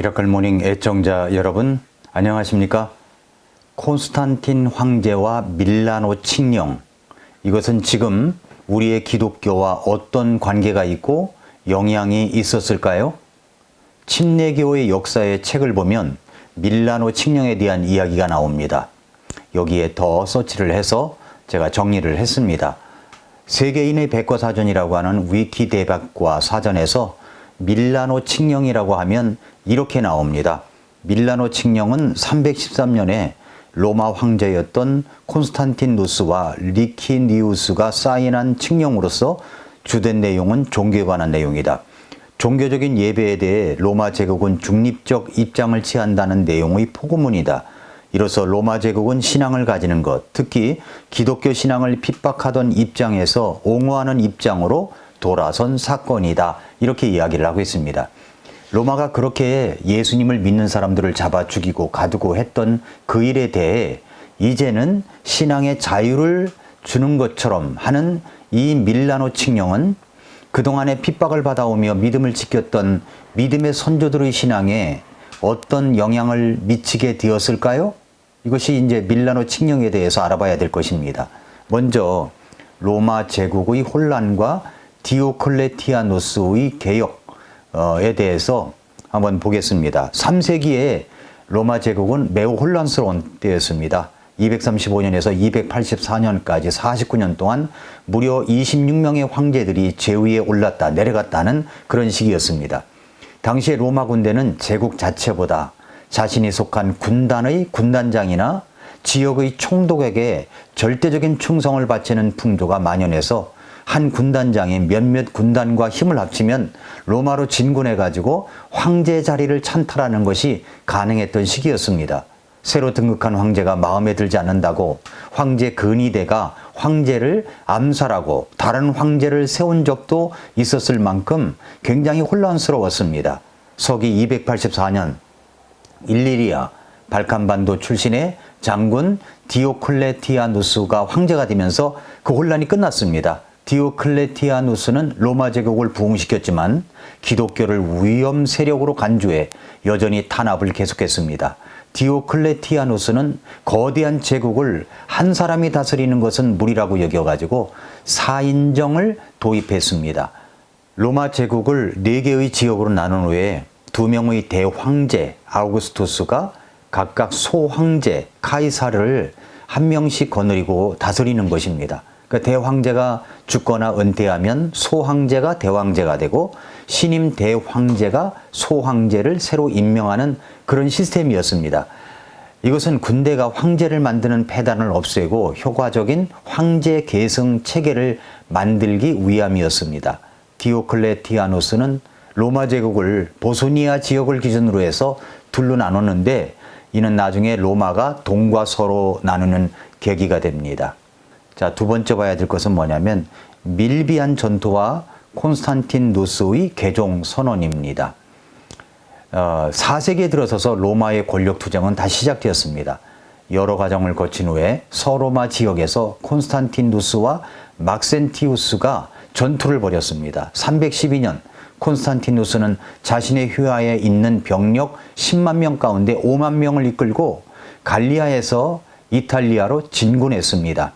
미라클 모닝 애청자 여러분, 안녕하십니까? 콘스탄틴 황제와 밀라노 칙령, 이것은 지금 우리의 기독교와 어떤 관계가 있고 영향이 있었을까요? 침례교의 역사의 책을 보면 밀라노 칙령에 대한 이야기가 나옵니다. 여기에 더 서치를 해서 제가 정리를 했습니다. 세계인의 백과사전이라고 하는 위키 대백과 사전에서 밀라노 칙령이라고 하면 이렇게 나옵니다. 밀라노 칙령은 313년에 로마 황제였던 콘스탄티누스와 리키니우스가 사인한 칙령으로서 주된 내용은 종교에 관한 내용이다. 종교적인 예배에 대해 로마 제국은 중립적 입장을 취한다는 내용의 포고문이다. 이로써 로마 제국은 신앙을 가지는 것, 특히 기독교 신앙을 핍박하던 입장에서 옹호하는 입장으로 돌아선 사건이다. 이렇게 이야기를 하고 있습니다. 로마가 그렇게 예수님을 믿는 사람들을 잡아 죽이고 가두고 했던 그 일에 대해 이제는 신앙의 자유를 주는 것처럼 하는 이 밀라노 칙령은 그동안의 핍박을 받아오며 믿음을 지켰던 믿음의 선조들의 신앙에 어떤 영향을 미치게 되었을까요? 이것이 이제 밀라노 칙령에 대해서 알아봐야 될 것입니다. 먼저 로마 제국의 혼란과 디오클레티아누스의 개혁에 대해서 한번 보겠습니다. 3세기에 로마 제국은 매우 혼란스러운 때였습니다. 235년에서 284년까지 49년 동안 무려 26명의 황제들이 제위에 올랐다 내려갔다는 그런 시기였습니다. 당시에 로마 군대는 제국 자체보다 자신이 속한 군단의 군단장이나 지역의 총독에게 절대적인 충성을 바치는 풍조가 만연해서 한 군단장이 몇몇 군단과 힘을 합치면 로마로 진군해가지고 황제 자리를 찬탈하는 것이 가능했던 시기였습니다. 새로 등극한 황제가 마음에 들지 않는다고 황제 근위대가 황제를 암살하고 다른 황제를 세운 적도 있었을 만큼 굉장히 혼란스러웠습니다. 서기 284년 일리리아 발칸반도 출신의 장군 디오클레티아누스가 황제가 되면서 그 혼란이 끝났습니다. 디오클레티아누스는 로마 제국을 부흥시켰지만 기독교를 위험 세력으로 간주해 여전히 탄압을 계속했습니다. 디오클레티아누스는 거대한 제국을 한 사람이 다스리는 것은 무리라고 여겨가지고 사인정을 도입했습니다. 로마 제국을 4개의 지역으로 나눈 후에 2명의 대황제 아우구스투스가 각각 소황제 카이사르를 한 명씩 거느리고 다스리는 것입니다. 그러니까 대황제가 죽거나 은퇴하면 소황제가 대황제가 되고 신임 대황제가 소황제를 새로 임명하는 그런 시스템이었습니다. 이것은 군대가 황제를 만드는 폐단을 없애고 효과적인 황제 계승 체계를 만들기 위함이었습니다. 디오클레티아누스는 로마 제국을 보스니아 지역을 기준으로 해서 둘로 나눴는데 이는 나중에 로마가 동과 서로 나누는 계기가 됩니다. 자, 두 번째 봐야 될 것은 뭐냐면 밀비안 전투와 콘스탄티누스의 개종 선언입니다. 4세기에 들어서서 로마의 권력 투쟁은 다시 시작되었습니다. 여러 과정을 거친 후에 서로마 지역에서 콘스탄티누스와 막센티우스가 전투를 벌였습니다. 312년 콘스탄티누스는 자신의 휘하에 있는 병력 10만 명 가운데 5만 명을 이끌고 갈리아에서 이탈리아로 진군했습니다.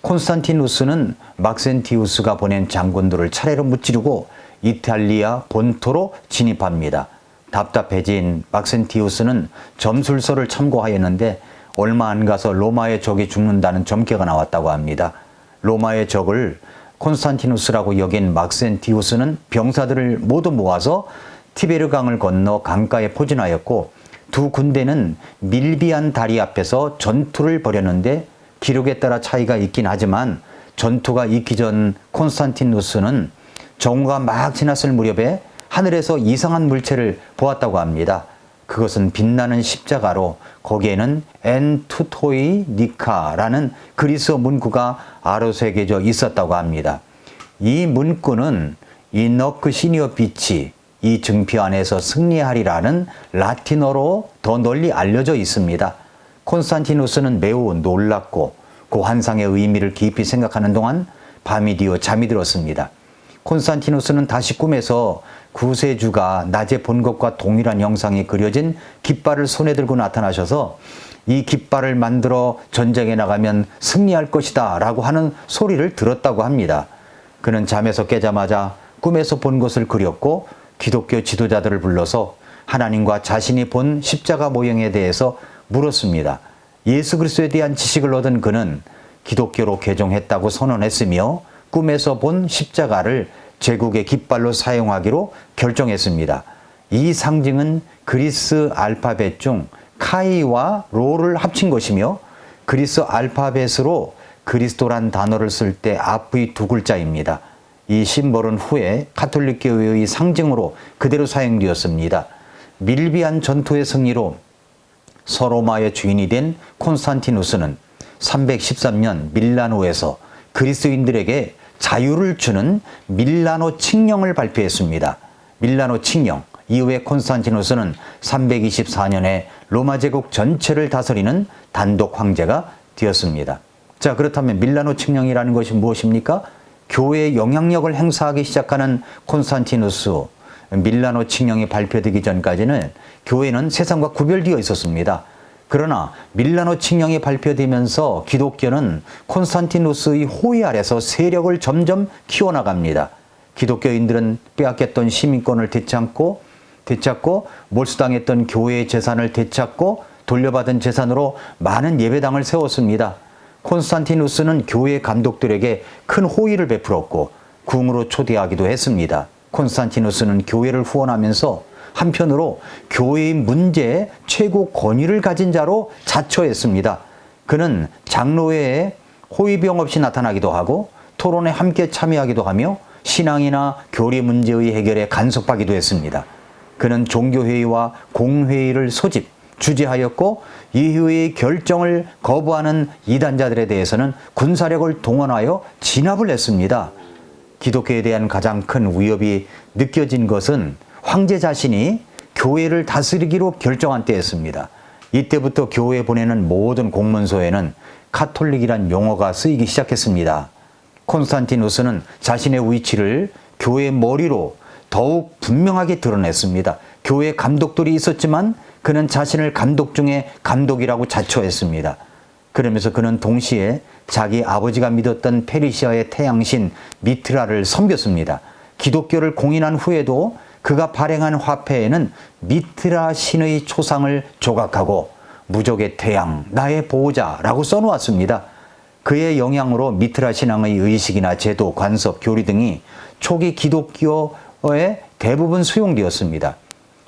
콘스탄티누스는 막센티우스가 보낸 장군들을 차례로 무찌르고 이탈리아 본토로 진입합니다. 답답해진 막센티우스는 점술서를 참고하였는데 얼마 안 가서 로마의 적이 죽는다는 점괘가 나왔다고 합니다. 로마의 적을 콘스탄티누스라고 여긴 막센티우스는 병사들을 모두 모아서 티베르강을 건너 강가에 포진하였고 두 군대는 밀비안 다리 앞에서 전투를 벌였는데 기록에 따라 차이가 있긴 하지만 전투가 있기 전 콘스탄티누스는 정오가 막 지났을 무렵에 하늘에서 이상한 물체를 보았다고 합니다. 그것은 빛나는 십자가로 거기에는 엔투토이 니카라는 그리스어 문구가 아로새겨져 있었다고 합니다. 이 문구는 이너크 시니어 비치, 이 증표 안에서 승리하리라는 라틴어로 더 널리 알려져 있습니다. 콘스탄티누스는 매우 놀랍고 그 환상의 의미를 깊이 생각하는 동안 밤이 되어 잠이 들었습니다. 콘스탄티누스는 다시 꿈에서 구세주가 낮에 본 것과 동일한 형상이 그려진 깃발을 손에 들고 나타나셔서 이 깃발을 만들어 전쟁에 나가면 승리할 것이다 라고 하는 소리를 들었다고 합니다. 그는 잠에서 깨자마자 꿈에서 본 것을 그렸고 기독교 지도자들을 불러서 하나님과 자신이 본 십자가 모형에 대해서 물었습니다. 예수 그리스도에 대한 지식을 얻은 그는 기독교로 개종했다고 선언했으며 꿈에서 본 십자가를 제국의 깃발로 사용하기로 결정했습니다. 이 상징은 그리스 알파벳 중 카이와 로를 합친 것이며 그리스 알파벳으로 그리스도란 단어를 쓸 때 앞의 두 글자입니다. 이 심벌은 후에 가톨릭교회의 상징으로 그대로 사용되었습니다. 밀비안 전투의 승리로 서로마의 주인이 된 콘스탄티누스는 313년 밀라노에서 그리스도인들에게 자유를 주는 밀라노 칙령을 발표했습니다. 밀라노 칙령 이후에 콘스탄티누스는 324년에 로마 제국 전체를 다스리는 단독 황제가 되었습니다. 자, 그렇다면 밀라노 칙령이라는 것이 무엇입니까? 교회의 영향력을 행사하기 시작하는 콘스탄티누스, 밀라노 칙령이 발표되기 전까지는 교회는 세상과 구별되어 있었습니다. 그러나 밀라노 칙령이 발표되면서 기독교는 콘스탄티누스의 호위 아래서 세력을 점점 키워나갑니다. 기독교인들은 빼앗겼던 시민권을 되찾고 몰수당했던 교회의 재산을 되찾고 돌려받은 재산으로 많은 예배당을 세웠습니다. 콘스탄티누스는 교회 감독들에게 큰 호의를 베풀었고 궁으로 초대하기도 했습니다. 콘스탄티누스는 교회를 후원하면서 한편으로 교회의 문제에 최고 권위를 가진 자로 자처했습니다. 그는 장로회에 호위병 없이 나타나기도 하고 토론에 함께 참여하기도 하며 신앙이나 교리 문제의 해결에 간섭하기도 했습니다. 그는 종교회의와 공회의를 소집, 주재하였고 이후의 결정을 거부하는 이단자들에 대해서는 군사력을 동원하여 진압을 했습니다. 기독교에 대한 가장 큰 위협이 느껴진 것은 황제 자신이 교회를 다스리기로 결정한 때였습니다. 이때부터 교회에 보내는 모든 공문서에는 카톨릭이란 용어가 쓰이기 시작했습니다. 콘스탄티누스는 자신의 위치를 교회의 머리로 더욱 분명하게 드러냈습니다. 교회 감독들이 있었지만 그는 자신을 감독 중에 감독이라고 자처했습니다. 그러면서 그는 동시에 자기 아버지가 믿었던 페르시아의 태양신 미트라를 섬겼습니다. 기독교를 공인한 후에도 그가 발행한 화폐에는 미트라 신의 초상을 조각하고 무적의 태양, 나의 보호자라고 써놓았습니다. 그의 영향으로 미트라 신앙의 의식이나 제도, 관습, 교리 등이 초기 기독교에 대부분 수용되었습니다.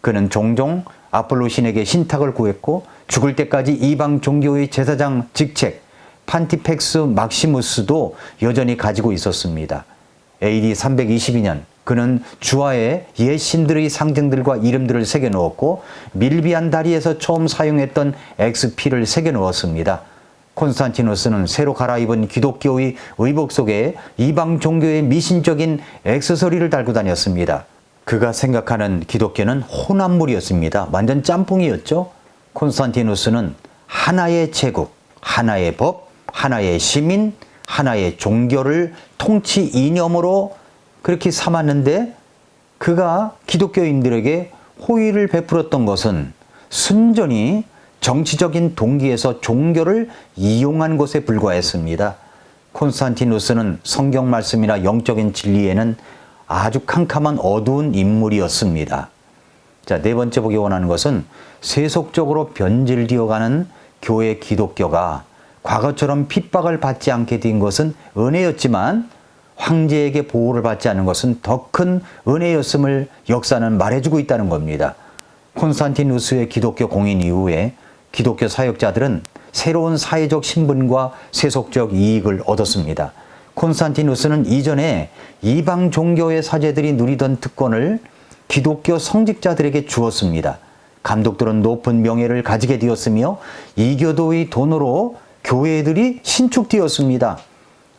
그는 종종 아폴로 신에게 신탁을 구했고 죽을 때까지 이방 종교의 제사장 직책 판티펙스 막시무스도 여전히 가지고 있었습니다. AD 322년 그는 주화에 옛 신들의 상징들과 이름들을 새겨넣었고 밀비안 다리에서 처음 사용했던 XP를 새겨넣었습니다. 콘스탄티누스는 새로 갈아입은 기독교의 의복 속에 이방 종교의 미신적인 액세서리를 달고 다녔습니다. 그가 생각하는 기독교는 혼합물이었습니다. 완전 짬뽕이었죠. 콘스탄티누스는 하나의 제국, 하나의 법, 하나의 시민, 하나의 종교를 통치 이념으로 그렇게 삼았는데 그가 기독교인들에게 호의를 베풀었던 것은 순전히 정치적인 동기에서 종교를 이용한 것에 불과했습니다. 콘스탄티누스는 성경 말씀이나 영적인 진리에는 아주 캄캄한 어두운 인물이었습니다. 자, 네 번째 보기 원하는 것은 세속적으로 변질되어가는 교회 기독교가 과거처럼 핍박을 받지 않게 된 것은 은혜였지만 황제에게 보호를 받지 않은 것은 더 큰 은혜였음을 역사는 말해주고 있다는 겁니다. 콘스탄티누스의 기독교 공인 이후에 기독교 사역자들은 새로운 사회적 신분과 세속적 이익을 얻었습니다. 콘스탄티누스는 이전에 이방 종교의 사제들이 누리던 특권을 기독교 성직자들에게 주었습니다. 감독들은 높은 명예를 가지게 되었으며 이교도의 돈으로 교회들이 신축되었습니다.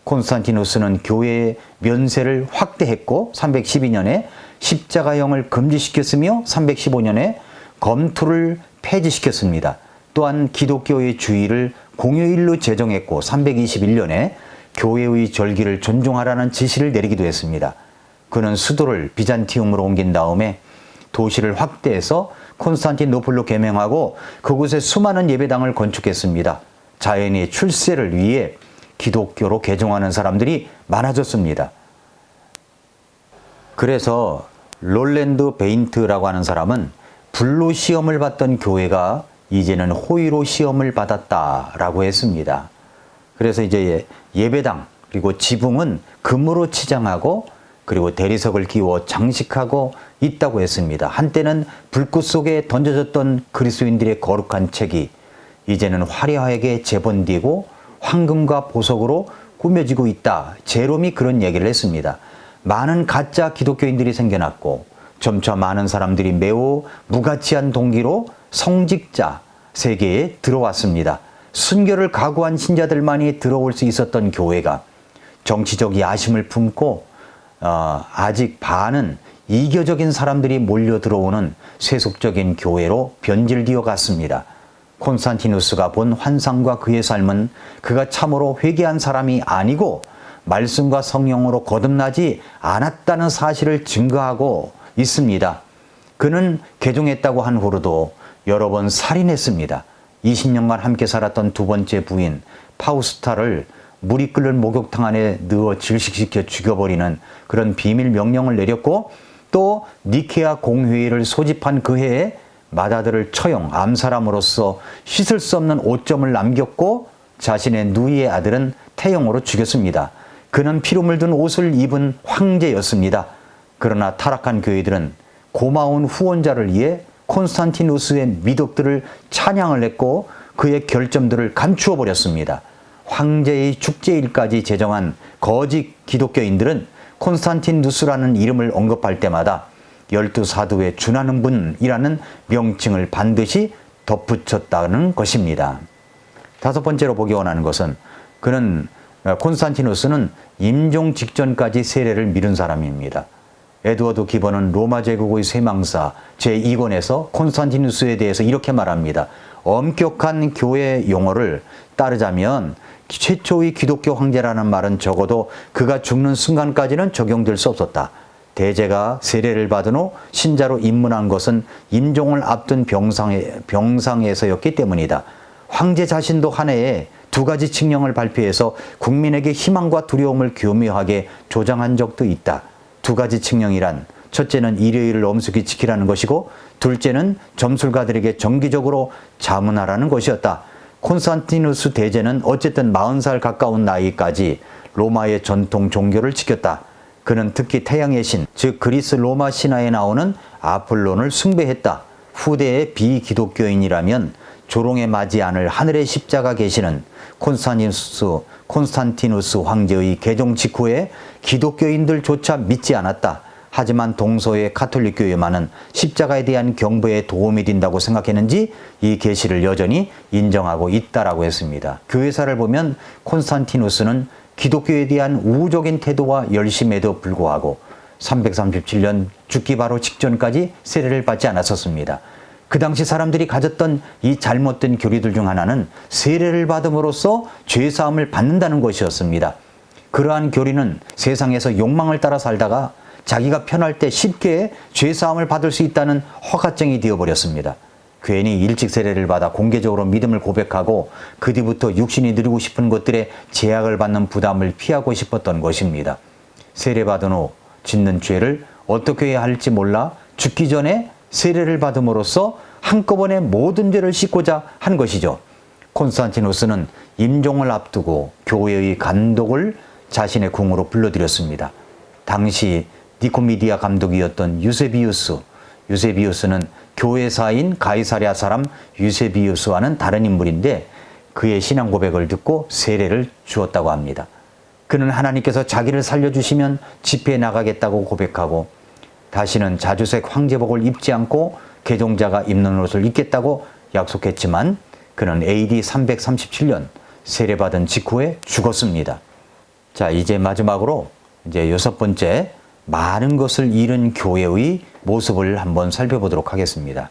콘스탄티누스는 교회의 면세를 확대했고 312년에 십자가형을 금지시켰으며 315년에 검투를 폐지시켰습니다. 또한 기독교의 주일을 공휴일로 제정했고 321년에 교회의 절기를 존중하라는 지시를 내리기도 했습니다. 그는 수도를 비잔티움으로 옮긴 다음에 도시를 확대해서 콘스탄티노플로 개명하고 그곳에 수많은 예배당을 건축했습니다. 자연의 출세를 위해 기독교로 개종하는 사람들이 많아졌습니다. 그래서 롤랜드 베인트라고 하는 사람은 불로 시험을 받던 교회가 이제는 호의로 시험을 받았다라고 했습니다. 그래서 이제 예배당 그리고 지붕은 금으로 치장하고 그리고 대리석을 끼워 장식하고 있다고 했습니다. 한때는 불꽃 속에 던져졌던 그리스도인들의 거룩한 책이 이제는 화려하게 재본되고 황금과 보석으로 꾸며지고 있다. 제롬이 그런 얘기를 했습니다. 많은 가짜 기독교인들이 생겨났고 점차 많은 사람들이 매우 무가치한 동기로 성직자 세계에 들어왔습니다. 순교를 각오한 신자들만이 들어올 수 있었던 교회가 정치적 야심을 품고 아직 반은 이교적인 사람들이 몰려 들어오는 세속적인 교회로 변질되어 갔습니다. 콘스탄티누스가 본 환상과 그의 삶은 그가 참으로 회개한 사람이 아니고 말씀과 성령으로 거듭나지 않았다는 사실을 증거하고 있습니다. 그는 개종했다고 한 후로도 여러 번 살인했습니다. 20년간 함께 살았던 두 번째 부인 파우스타를 물이 끓는 목욕탕 안에 넣어 질식시켜 죽여버리는 그런 비밀 명령을 내렸고 또 니케아 공회의를 소집한 그 해에 마다들을 처형, 암살함으로써 씻을 수 없는 오점을 남겼고 자신의 누이의 아들은 태형으로 죽였습니다. 그는 피로 물든 옷을 입은 황제였습니다. 그러나 타락한 교회들은 고마운 후원자를 위해 콘스탄티누스의 미덕들을 찬양을 했고 그의 결점들을 감추어 버렸습니다. 황제의 축제일까지 제정한 거짓 기독교인들은 콘스탄티누스라는 이름을 언급할 때마다 12사도에 준하는 분이라는 명칭을 반드시 덧붙였다는 것입니다. 다섯 번째로 보기 원하는 것은 콘스탄티누스는 임종 직전까지 세례를 미룬 사람입니다. 에드워드 기본은 로마 제국의 쇠망사 제2권에서 콘스탄티누스에 대해서 이렇게 말합니다. 엄격한 교회 용어를 따르자면 최초의 기독교 황제라는 말은 적어도 그가 죽는 순간까지는 적용될 수 없었다. 대제가 세례를 받은 후 신자로 입문한 것은 임종을 앞둔 병상에서였기 때문이다. 황제 자신도 한 해에 두 가지 칙령을 발표해서 국민에게 희망과 두려움을 교묘하게 조장한 적도 있다. 두 가지 칙령이란 첫째는 일요일을 엄숙히 지키라는 것이고 둘째는 점술가들에게 정기적으로 자문하라는 것이었다. 콘스탄티누스 대제는 어쨌든 40살 가까운 나이까지 로마의 전통 종교를 지켰다. 그는 특히 태양의 신, 즉 그리스 로마 신화에 나오는 아폴론을 숭배했다. 후대의 비기독교인이라면 조롱에 맞지 않을 하늘의 십자가 계시는 콘스탄티누스 황제의 개종 직후에 기독교인들조차 믿지 않았다. 하지만 동서의 가톨릭 교회만은 십자가에 대한 경배에 도움이 된다고 생각했는지 이 계시를 여전히 인정하고 있다라고 했습니다. 교회사를 보면 콘스탄티누스는 기독교에 대한 우호적인 태도와 열심에도 불구하고 337년 죽기 바로 직전까지 세례를 받지 않았었습니다. 그 당시 사람들이 가졌던 이 잘못된 교리들 중 하나는 세례를 받음으로써 죄사함을 받는다는 것이었습니다. 그러한 교리는 세상에서 욕망을 따라 살다가 자기가 편할 때 쉽게 죄사함을 받을 수 있다는 허가증이 되어버렸습니다. 괜히 일찍 세례를 받아 공개적으로 믿음을 고백하고 그 뒤부터 육신이 누리고 싶은 것들에 제약을 받는 부담을 피하고 싶었던 것입니다. 세례받은 후 짓는 죄를 어떻게 해야 할지 몰라 죽기 전에 세례를 받음으로써 한꺼번에 모든 죄를 씻고자 한 것이죠. 콘스탄티누스는 임종을 앞두고 교회의 감독을 자신의 궁으로 불러들였습니다. 당시 니코미디아 감독이었던 유세비우스는 교회사인 가이사랴 사람 유세비우스와는 다른 인물인데 그의 신앙 고백을 듣고 세례를 주었다고 합니다. 그는 하나님께서 자기를 살려주시면 집회에 나가겠다고 고백하고 다시는 자주색 황제복을 입지 않고 개종자가 입는 옷을 입겠다고 약속했지만 그는 AD 337년 세례받은 직후에 죽었습니다. 자, 이제 마지막으로 여섯 번째, 많은 것을 잃은 교회의 모습을 한번 살펴보도록 하겠습니다.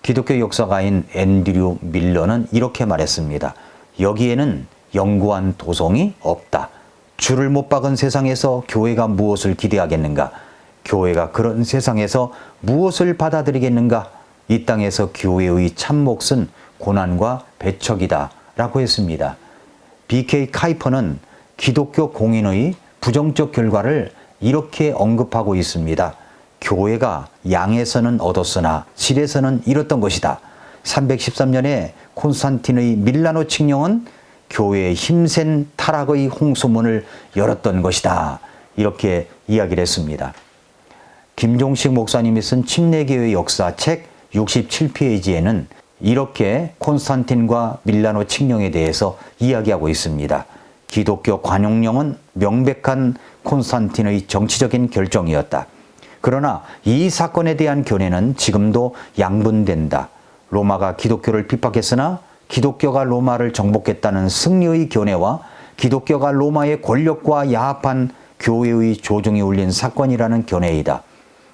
기독교 역사가인 앤드류 밀러는 이렇게 말했습니다. 여기에는 영구한 도성이 없다. 주를 못 박은 세상에서 교회가 무엇을 기대하겠는가? 교회가 그런 세상에서 무엇을 받아들이겠는가? 이 땅에서 교회의 참 몫은 고난과 배척이다 라고 했습니다. B.K. 카이퍼는 기독교 공인의 부정적 결과를 이렇게 언급하고 있습니다. 교회가 양에서는 얻었으나 질에서는 잃었던 것이다. 313년에 콘스탄틴의 밀라노 칙령은 교회의 힘센 타락의 홍수문을 열었던 것이다. 이렇게 이야기를 했습니다. 김종식 목사님이 쓴 침례교회 역사 책 67페이지에는 이렇게 콘스탄틴과 밀라노 칙령에 대해서 이야기하고 있습니다. 기독교 관용령은 명백한 콘스탄틴의 정치적인 결정이었다. 그러나 이 사건에 대한 견해는 지금도 양분된다. 로마가 기독교를 핍박했으나 기독교가 로마를 정복했다는 승리의 견해와 기독교가 로마의 권력과 야합한 교회의 조종이 울린 사건이라는 견해이다.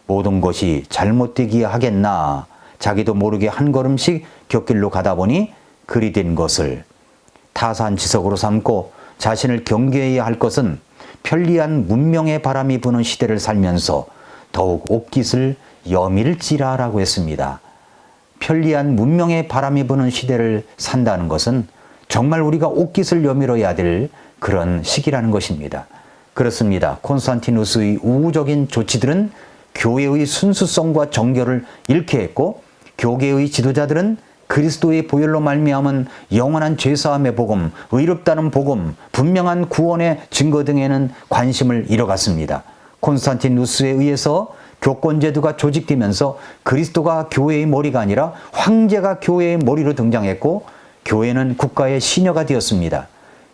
모든 것이 잘못되기야 하겠나. 자기도 모르게 한 걸음씩 곁길로 가다 보니 그리 된 것을 타산지석으로 삼고 자신을 경계해야 할 것은 편리한 문명의 바람이 부는 시대를 살면서 더욱 옷깃을 여밀지라라고 했습니다. 편리한 문명의 바람이 부는 시대를 산다는 것은 정말 우리가 옷깃을 여밀어야 될 그런 시기라는 것입니다. 그렇습니다. 콘스탄티누스의 우호적인 조치들은 교회의 순수성과 정결을 잃게 했고 교계의 지도자들은 그리스도의 보혈로 말미암은 영원한 죄사함의 복음, 의롭다는 복음, 분명한 구원의 증거 등에는 관심을 잃어갔습니다. 콘스탄티누스에 의해서 교권제도가 조직되면서 그리스도가 교회의 머리가 아니라 황제가 교회의 머리로 등장했고 교회는 국가의 시녀가 되었습니다.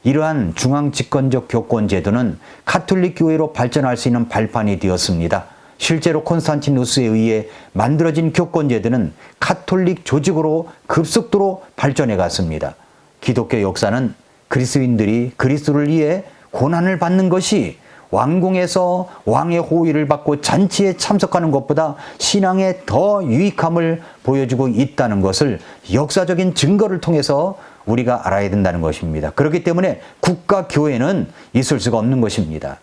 이러한 중앙집권적 교권제도는 가톨릭 교회로 발전할 수 있는 발판이 되었습니다. 실제로 콘스탄티누스에 의해 만들어진 교권제도는 가톨릭 조직으로 급속도로 발전해 갔습니다. 기독교 역사는 그리스도인들이 그리스도를 위해 고난을 받는 것이 왕궁에서 왕의 호의를 받고 잔치에 참석하는 것보다 신앙에 더 유익함을 보여주고 있다는 것을 역사적인 증거를 통해서 우리가 알아야 된다는 것입니다. 그렇기 때문에 국가 교회는 있을 수가 없는 것입니다.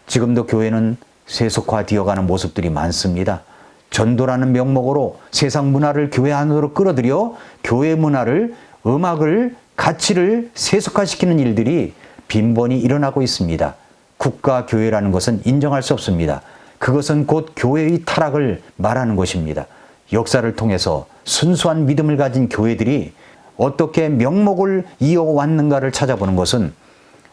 지금도 교회는 세속화되어가는 모습들이 많습니다. 전도라는 명목으로 세상 문화를 교회 안으로 끌어들여 교회 문화를, 음악을, 가치를 세속화시키는 일들이 빈번히 일어나고 있습니다. 국가 교회라는 것은 인정할 수 없습니다. 그것은 곧 교회의 타락을 말하는 것입니다. 역사를 통해서 순수한 믿음을 가진 교회들이 어떻게 명목을 이어왔는가를 찾아보는 것은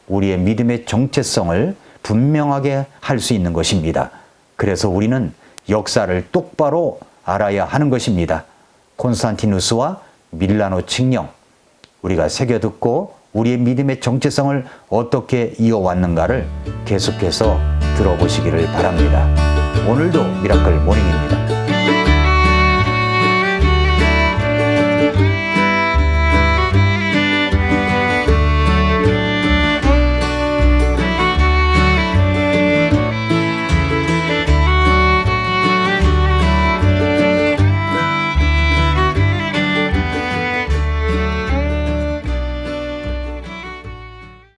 우리의 믿음의 정체성을 분명하게 할 수 있는 것입니다. 그래서 우리는 역사를 똑바로 알아야 하는 것입니다. 콘스탄티누스와 밀라노 칙령, 우리가 새겨듣고 우리의 믿음의 정체성을 어떻게 이어왔는가를 계속해서 들어보시기를 바랍니다. 오늘도 미라클 모닝입니다.